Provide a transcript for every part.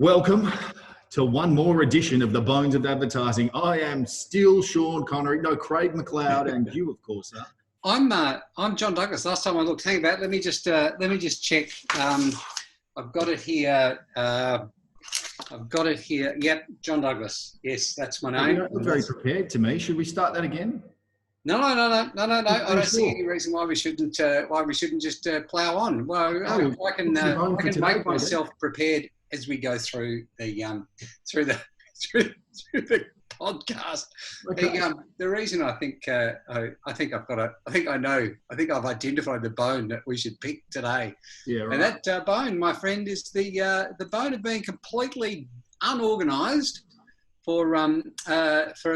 Welcome to one more edition of the Bones of Advertising. I am still Sean Connery, no, Craig McLeod, and you, of course, are. I'm John Douglas. Last time I looked, hang about. Let me just check. I've got it here. Yep, John Douglas. Yes, that's my name. You don't look very prepared to me. Should we start that again? No. I don't see any reason why we shouldn't just plough on. Well, I can make myself prepared as we go through the podcast. Okay. The reason I think I've identified the bone that we should pick today. Yeah, right. And that bone, my friend, is the bone of being completely unorganised for a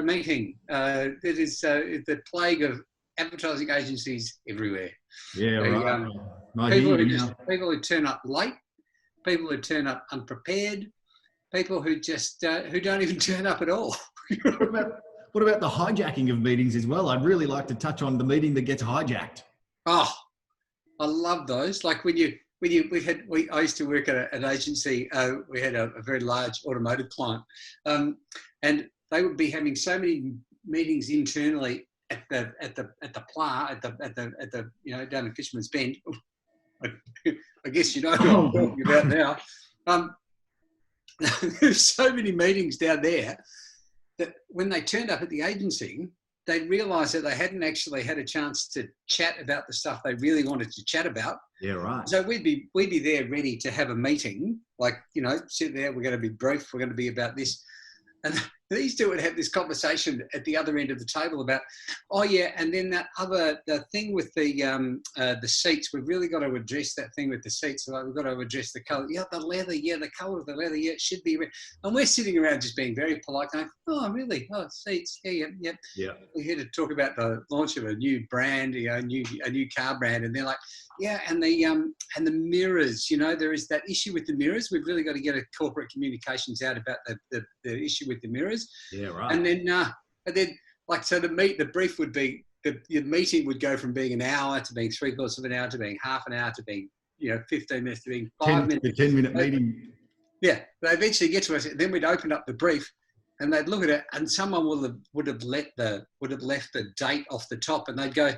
meeting. It is the plague of advertising agencies everywhere. Yeah, right. People who turn up late, people who turn up unprepared, people who just who don't even turn up at all. What about the hijacking of meetings as well? I'd really like to touch on the meeting that gets hijacked. Oh, I love those. Like I used to work at an agency. We had a very large automotive client, and they would be having so many meetings internally at the plant down in Fisherman's Bend. I guess you know what I'm talking about now. There's so many meetings down there that when they turned up at the agency, they realised that they hadn't actually had a chance to chat about the stuff they really wanted to chat about. Yeah, right. So we'd be there ready to have a meeting, like, sit there, we're going to be brief, we're going to be about this. And these two would have this conversation at the other end of the table about, oh yeah, and then the thing with the seats, we've really got to address that thing with the seats. Like we've got to address the colour. Yeah, the leather. Yeah, the colour of the leather. Yeah, it should be. And we're sitting around just being very polite, going, oh really? Oh, seats. Yeah. We're here to talk about the launch of a new brand, a new car brand, and they're like, yeah, and the mirrors. There is that issue with the mirrors. We've really got to get a corporate communications out about the issue with the mirrors. Yeah, right. And then the brief would be your meeting would go from being an hour to being 3/4 of an hour to being half an hour to being 15 minutes to being 5 minutes. The 10-minute meeting. Yeah, they eventually get to us. Then we'd open up the brief, and they'd look at it, and someone would have left the date off the top, and they'd go,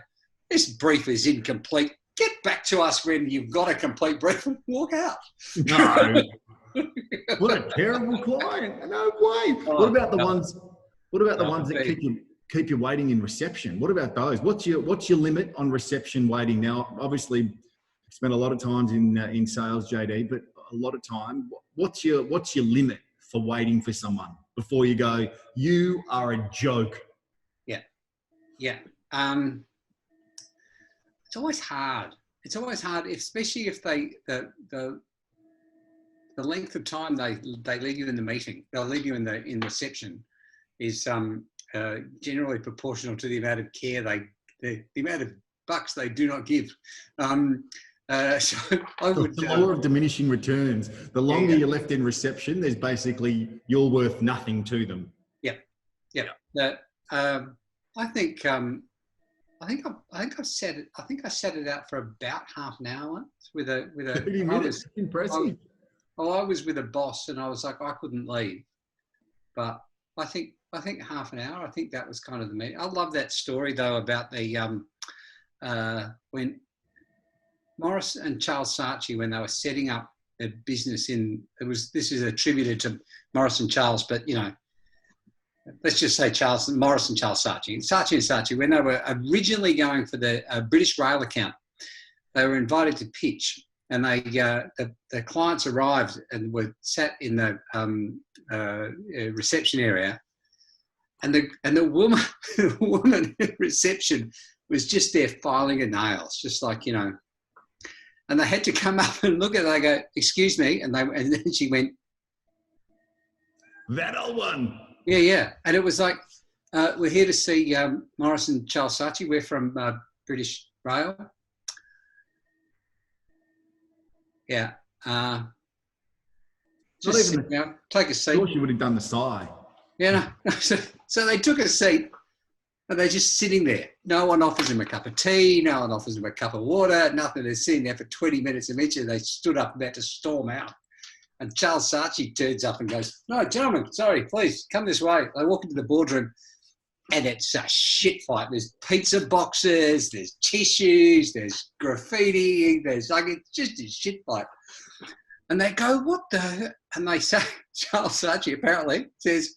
"This brief is incomplete. Get back to us when you've got a complete brief and walk out." No. What a terrible client! No way. What about the ones that keep you waiting in reception? What about those? What's your limit on reception waiting? Now, obviously, I spent a lot of times in sales, JD, but a lot of time. What's your limit for waiting for someone before you go? You are a joke. Yeah. It's always hard. Especially if the length of time they leave you in the meeting, they'll leave you in reception, is generally proportional to the amount of care the amount of bucks they do not give. So I would. The law of diminishing returns. The longer you're left in reception, there's basically you're worth nothing to them. Yeah. I think I set it out for about half an hour once with a 30 minutes. Impressive. I was with a boss, and I was like, I couldn't leave, but I think half an hour. I think that was kind of the meeting. I love that story though about the when Morris and Charles Saatchi, when they were setting up their business this is attributed to Morris and Charles, but let's just say Morris and Charles Saatchi, when they were originally going for the British Rail account, they were invited to pitch. And the clients arrived and were sat in the reception area, and the woman in reception was just there filing her nails, just like and they had to come up and look at it. They go, "Excuse me," and then she went, "That old one." Yeah, and it was like, "We're here to see Morris and Charles Saatchi. We're from British Rail." Yeah. Just sit down, take a seat. Of course you would have done the sigh. Yeah. No. So they took a seat, and they're just sitting there. No one offers them a cup of tea. No one offers them a cup of water. Nothing. They're sitting there for 20 minutes, and eventually they stood up about to storm out. And Charles Saatchi turns up and goes, "No, gentlemen, sorry, please come this way." They walk into the boardroom and it's a shit fight. There's pizza boxes, there's tissues, there's graffiti, there's like, it's just a shit fight. And they go, "What the?" And they say, Charles Saatchi apparently says,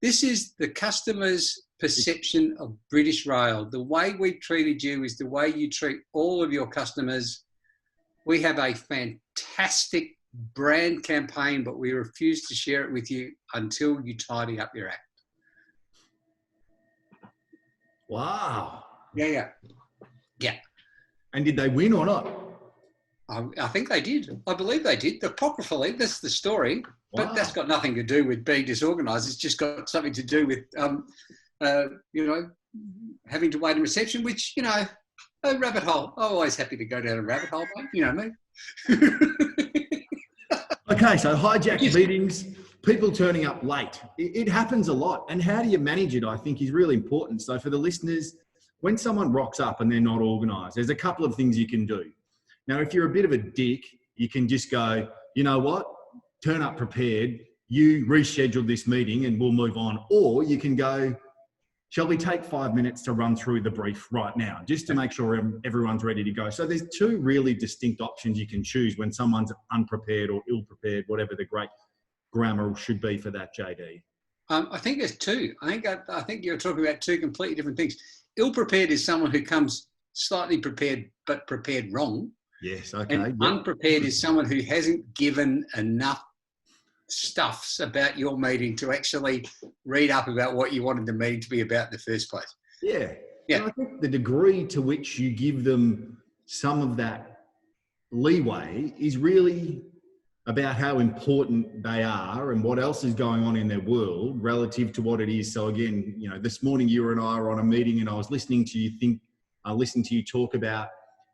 "This is the customer's perception of British Rail. The way we've treated you is the way you treat all of your customers. We have a fantastic brand campaign, but we refuse to share it with you until you tidy up your act." Wow. Yeah. And did they win or not? I think they did. I believe they did. Apocryphally, that's the story. Wow. But that's got nothing to do with being disorganised. It's just got something to do with, having to wait in reception, which, a rabbit hole. I'm always happy to go down a rabbit hole, mate. You know me. Okay, so hijack meetings, people turning up late. It happens a lot. And how do you manage it, I think, is really important. So for the listeners, when someone rocks up and they're not organised, there's a couple of things you can do. Now, if you're a bit of a dick, you can just go, "You know what? Turn up prepared. You reschedule this meeting and we'll move on." Or you can go, "Shall we take 5 minutes to run through the brief right now, just to make sure everyone's ready to go?" So there's two really distinct options you can choose when someone's unprepared or ill-prepared, whatever the great grammar should be for that, JD. I think there's two. I think you're talking about two completely different things. Ill-prepared is someone who comes slightly prepared, but prepared wrong. Yes, okay. And unprepared is someone who hasn't given enough stuffs about your meeting to actually read up about what you wanted the meeting to be about in the first place. Yeah. And I think the degree to which you give them some of that leeway is really about how important they are and what else is going on in their world relative to what it is. So again, this morning you and I were on a meeting and I was listening to you talk about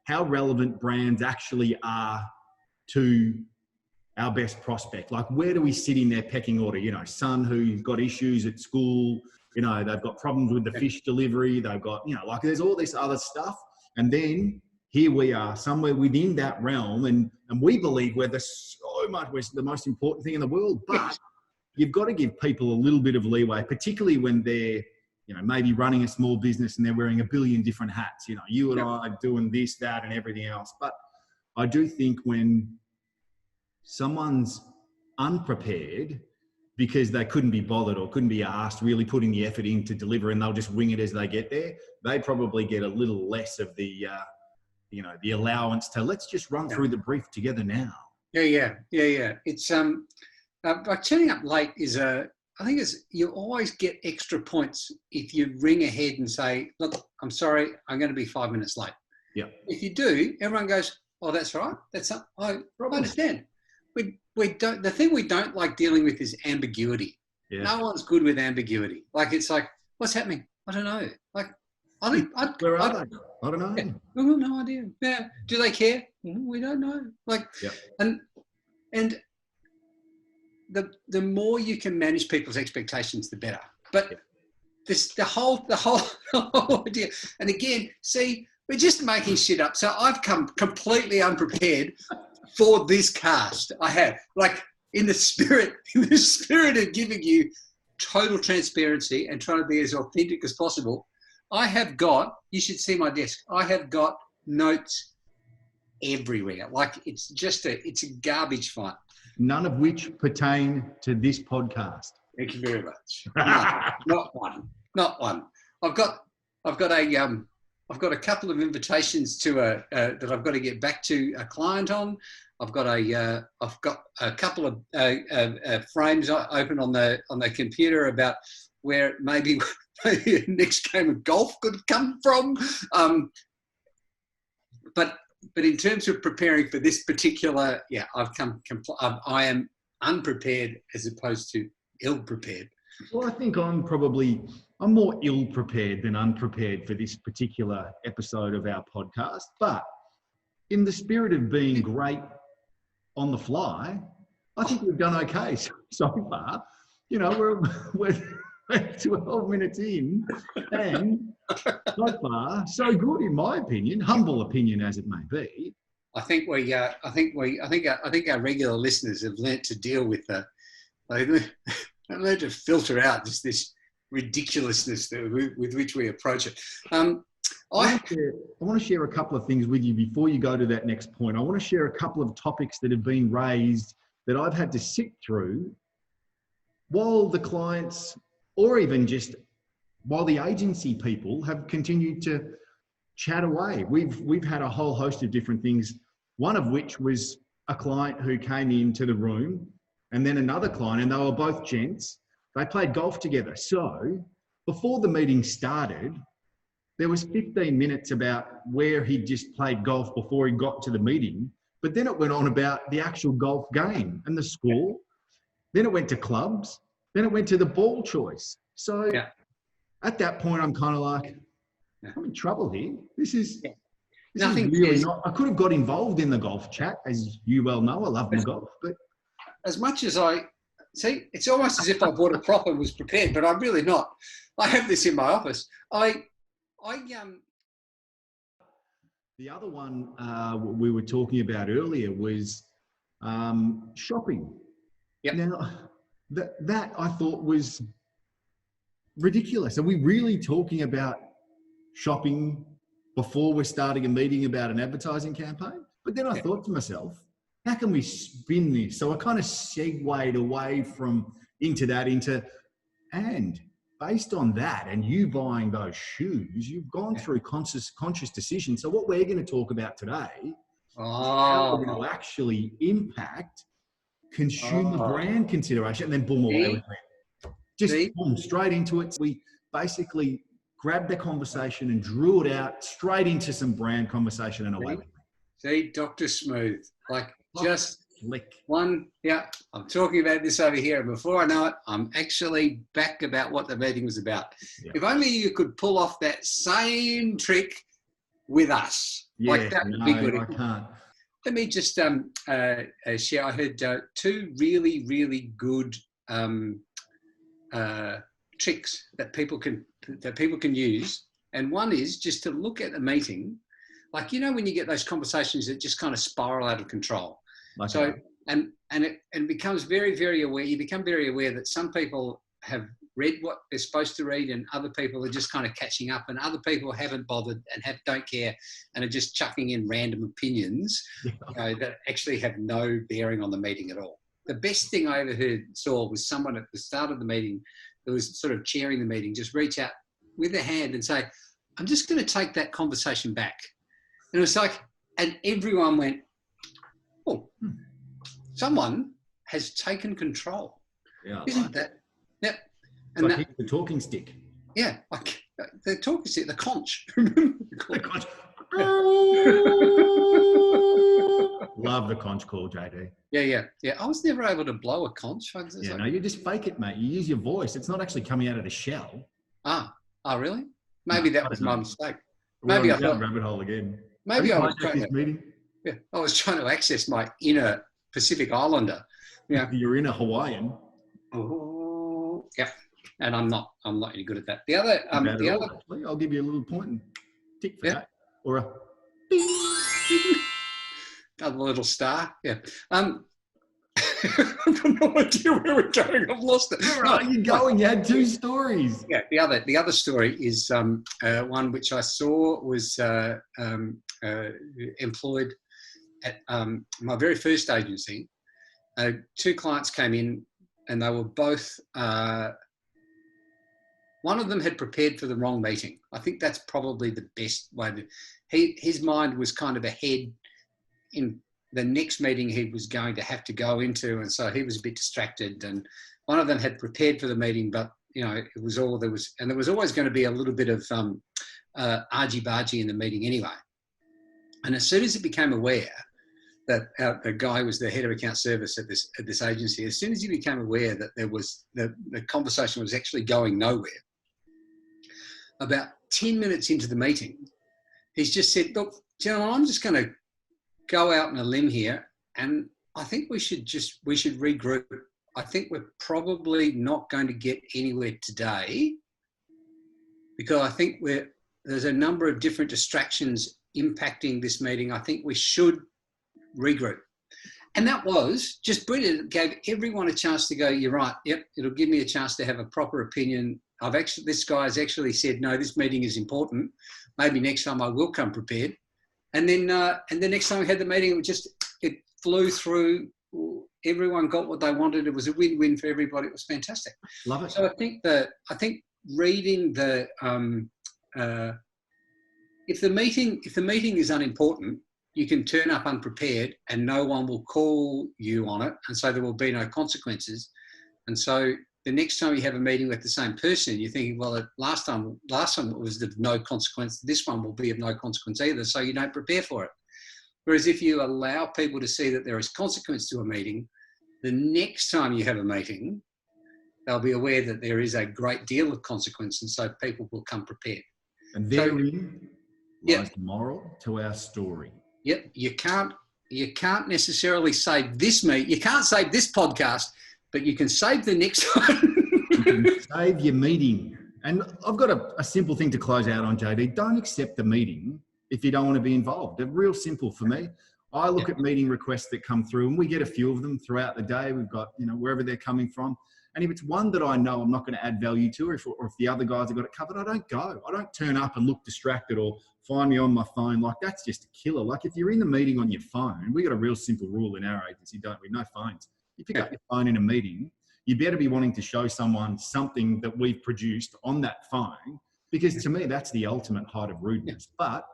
how relevant brands actually are to our best prospect. Like, where do we sit in their pecking order? Son who's got issues at school, they've got problems with the fish delivery. They've got, there's all this other stuff. And then here we are somewhere within that realm. And we believe we're we're the most important thing in the world, but you've got to give people a little bit of leeway, particularly when they're, maybe running a small business and they're wearing a billion different hats. You and I are doing this, that, and everything else. But I do think when someone's unprepared because they couldn't be bothered or couldn't be asked, really putting the effort in to deliver, and they'll just wing it as they get there, they probably get a little less of the, the allowance to, let's just run through the brief together now. Yeah. It's like turning up late is I think you always get extra points if you ring ahead and say, "Look, I'm sorry, I'm going to be 5 minutes late." Yeah. If you do, everyone goes, "Oh, that's right. I understand." We don't. The thing we don't like dealing with is ambiguity. Yeah. No one's good with ambiguity. Like, it's like, "What's happening? I don't know." Like, where are they? I don't know. Yeah, we've got no idea. Yeah. Do they care? We don't know. Like, and the more you can manage people's expectations, the better. But the whole idea. And again, see, we're just making shit up. So I've come completely unprepared for this cast. I have, like, in the spirit of giving you total transparency and trying to be as authentic as possible. I have got, you should see my desk, I have got notes everywhere. Like, it's a garbage fight. None of which pertain to this podcast. Thank you very much. No, not one. I've got a couple of invitations to that I've got to get back to a client on. I've got a couple of frames open on the computer about where maybe a next game of golf could come from. But in terms of preparing for this particular, I am unprepared as opposed to ill-prepared. Well, I think I'm more ill-prepared than unprepared for this particular episode of our podcast. But in the spirit of being great on the fly, I think we've done okay so far. We're 12 minutes in, and so far, so good, in my opinion, humble opinion as it may be. I think our regular listeners have learnt to deal with they've learnt to filter out just this ridiculousness with which we approach it. I want to share a couple of things with you before you go to that next point. I want to share a couple of topics that have been raised that I've had to sit through while the clients, or even just while the agency people have continued to chat away. We've had a whole host of different things, one of which was a client who came into the room, and then another client, and they were both gents. They played golf together. So before the meeting started, there was 15 minutes about where he just played golf before he got to the meeting. But then it went on about the actual golf game and the score. Then it went to clubs. Then it went to the ball choice. So at that point, I'm kind of like, I'm in trouble here. This is really not. I could have got involved in the golf chat, as you well know. I love my golf, but as much as I see, it's almost as if I bought a prop and was prepared, but I'm really not. I have this in my office. The other one we were talking about earlier was shopping. Yep. Now, that I thought was ridiculous. Are we really talking about shopping before we're starting a meeting about an advertising campaign? But then I thought to myself, how can we spin this? So I kind of segued away and based on that and you buying those shoes, you've gone through conscious decisions. So what we're going to talk about today is how we're going to actually impact consumer brand consideration, and then boom, away. Just boom, straight into it. We basically grabbed the conversation and drew it out straight into some brand conversation and away. See, Dr. Smooth, like just slick. I'm talking about this over here, and before I know it, I'm actually back about what the meeting was about. Yeah. If only you could pull off that same trick with us. Yeah, like that would be good. I can't. Let me just share. I heard two really, really good tricks that people can use, and one is just to look at a meeting, like when you get those conversations that just kind of spiral out of control. So and it becomes very, very aware. You become very aware that some people have read what they're supposed to read, and other people are just kind of catching up, and other people haven't bothered and don't care and are just chucking in random opinions that actually have no bearing on the meeting at all. The best thing I ever saw was someone at the start of the meeting who was sort of chairing the meeting just reach out with a hand and say, I'm just going to take that conversation back. And it was like, and everyone went, oh, someone has taken control. Yeah, isn't that? Yep. And like the talking stick. Yeah, like the talking stick, the conch. The conch. Love the conch call, JD. Yeah. I was never able to blow a conch. No, you just fake it, mate. You use your voice. It's not actually coming out of the shell. Oh, really? Maybe that was my mistake. Maybe I thought rabbit hole again. Maybe I was trying to access my inner Pacific Islander. Yeah, your inner Hawaiian. Oh, yeah. And I'm not any good at that. The other, actually, I'll give you a little point and tick for that, or a little star. Yeah. I've got no idea where we're going. I've lost it. Where are you going? You had two stories. Yeah. The other story is one which I saw was employed at my very first agency. Two clients came in, and they were both. One of them had prepared for the wrong meeting. I think that's probably the best way to. His mind was kind of ahead in the next meeting he was going to have to go into, and so he was a bit distracted. And one of them had prepared for the meeting, but it was all there was, and there was always going to be a little bit of argy-bargy in the meeting anyway. And as soon as he became aware that the guy was the head of account service at this agency, as soon as he became aware that there was the conversation was actually going nowhere, about 10 minutes into the meeting, he's just said, look, gentlemen, I'm just going to go out on a limb here, and I think we should regroup. I think we're probably not going to get anywhere today because I think there's a number of different distractions impacting this meeting. I think we should regroup. And that was just brilliant. It gave everyone a chance to go, you're right, yep, it'll give me a chance to have a proper opinion. This guy's actually said, no, this meeting is important. Maybe next time I will come prepared. And then the next time we had the meeting, it flew through. Everyone got what they wanted. It was a win-win for everybody. It was fantastic. Love it. So I think reading the if the meeting is unimportant, you can turn up unprepared and no one will call you on it, and so there will be no consequences. And so the next time you have a meeting with the same person, you're thinking, well, last time it was of no consequence. This one will be of no consequence either, so you don't prepare for it. Whereas if you allow people to see that there is consequence to a meeting, the next time you have a meeting, they'll be aware that there is a great deal of consequence, and so people will come prepared. And therein lies the moral to our story. Yep, you can't necessarily save this you can't save this podcast, but you can save the next one. You can save your meeting. And I've got a simple thing to close out on, JD. Don't accept the meeting if you don't want to be involved. They're real simple for me. I look at meeting requests that come through, and we get a few of them throughout the day. We've got, wherever they're coming from. And if it's one that I know I'm not going to add value to, or if the other guys have got it covered, I don't go. I don't turn up and look distracted or find me on my phone. Like, that's just a killer. Like, if you're in the meeting on your phone, we got a real simple rule in our agency, don't we? No phones. You pick up your phone in a meeting, you better be wanting to show someone something that we've produced on that phone, because to me, that's the ultimate height of rudeness. But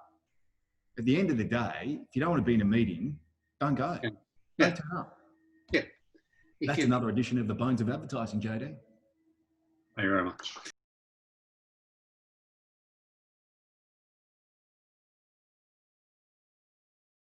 at the end of the day, if you don't want to be in a meeting, don't go. Don't turn up. Yeah. That's another edition of the Bones of Advertising, JD. Thank you very much.